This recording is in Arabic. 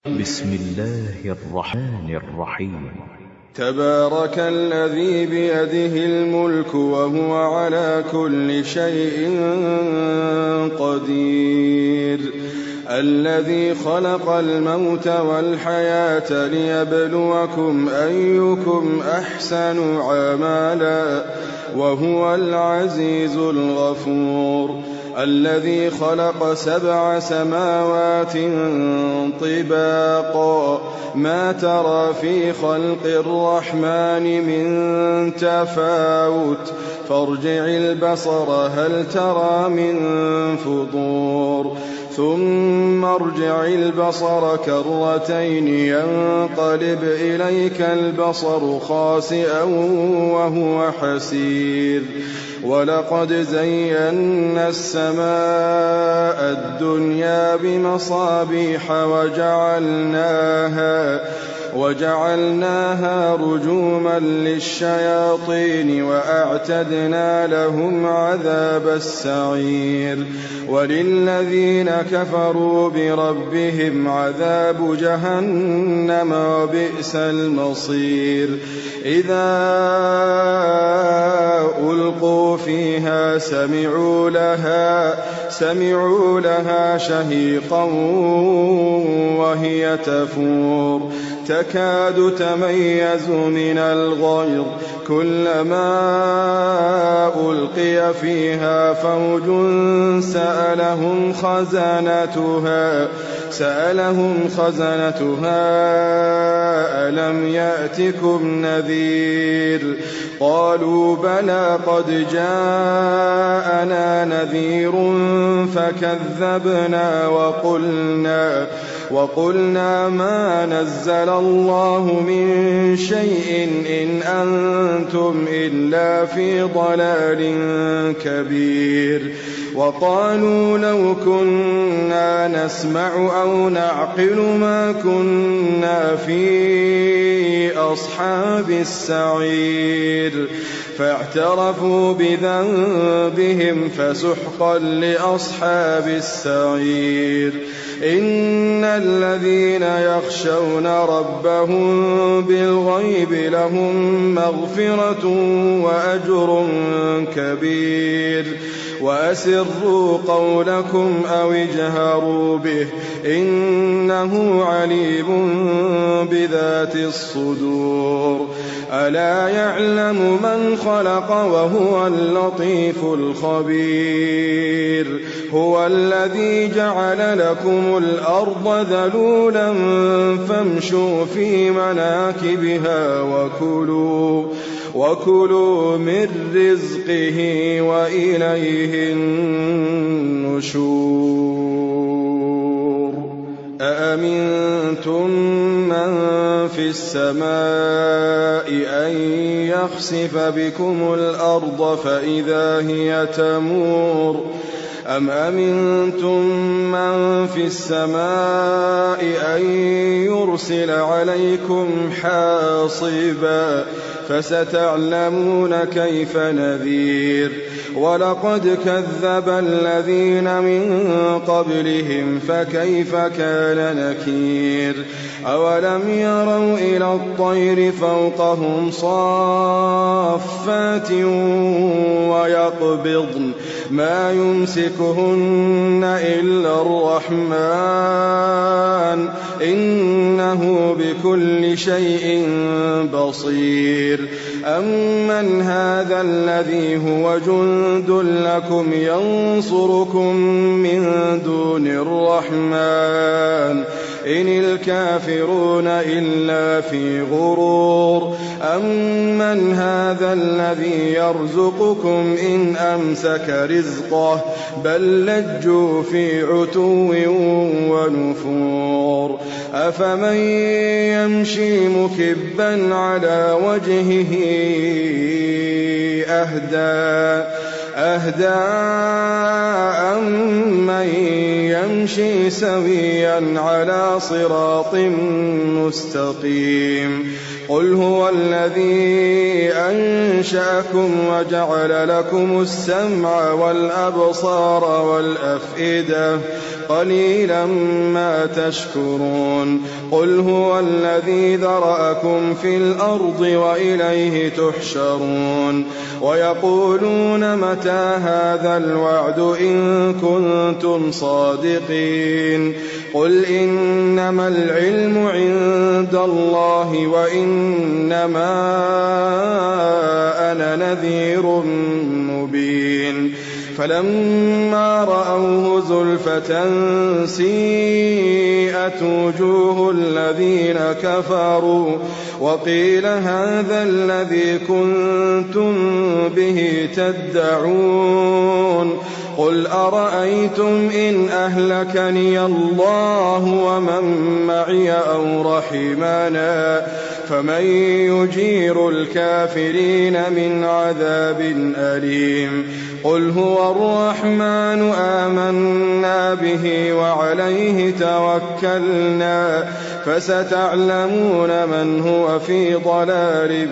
بسم الله الرحمن الرحيم. تبارك الذي بيده الملك وهو على كل شيء قدير، الذي خلق الموت والحياة ليبلوكم أيكم أحسن عملا وهو العزيز الغفور، الذي خلق 7 سماوات طباقا ما ترى في خلق الرحمن من تفاوت فارجع البصر هل ترى من فطور ثم ارجع البصر كرتين ينقلب إليك البصر خاسئا وهو حسير، ولقد زينا السماء الدنيا بمصابيح وجعلناها رجوما للشياطين وأعتدنا لهم عذاب السعير، وللذين كفروا بربهم عذاب جهنم وبئس المصير. إذا ألقوا فيها سمعوا لها شهيقا وهي تفور تكاد تميز من الغيظ، كلما ألقي فيها فوج سألهم خزنتها ألم يأتكم نذير؟ قالوا بلى قد جاءنا نذير فكذبنا وقلنا ما نزل الله من شيء إن أنتم إلا في ضلال كبير. وقالوا لو كنا نسمع أو نعقل ما كنا في أصحاب السعير، فاعترفوا بذنبهم فسحقا لأصحاب السعير. إن الذين يخشون ربهم بالغيب لهم مغفرة وأجر كبير. وأسروا قولكم أو اجهروا به إنه عليم بذات الصدور. ألا يعلم من خلق وهو اللطيف الخبير. هو الذي جعل لكم الأرض ذلولا فامشوا في مناكبها وكلوا من رزقه وإليه النشور. أأمنتم من في السماء أن يخسف بكم الأرض فإذا هي تمور أم أمنتم من في السماء أن يرسل عليكم حاصبا فستعلمون كيف نذير. ولقد كذب الذين من قبلهم فكيف كان نكير. أولم يروا إلى الطير فوقهم صافات ويقبضن ما يمسكهن إلا الرحمن إنه بكل شيء بصير. أمن هذا الذي هو جند لكم ينصركم من دون الرحمن إن الكافرون إلا في غرور. أمن هذا الذي يرزقكم إن أمسك رزقه بل لجوا في عتو ونفور. أفمن يمشي مكبا على وجهه أهدى أمن يمشي سويا على صراط مستقيم. قل هو الذي أنشأكم وجعل لكم السمع والأبصار والأفئدة قليلا ما تشكرون قل هو الذي ذرأكم في الأرض وإليه تحشرون ويقولون متى هذا الوعد إن كنتم صادقين قل إنما العلم عند الله وإنما أنا نذير مبين فلما رأوه زلفة سيئت وجوه الذين كفروا وقيل هذا الذي كنتم به تدعون قل أرأيتم إن أهلكني الله ومن معي أو رحمنا فمن يجير الكافرين من عذاب أليم قل هو الرحمن آمنا به وعليه توكلنا فستعلمون من هو في ضلال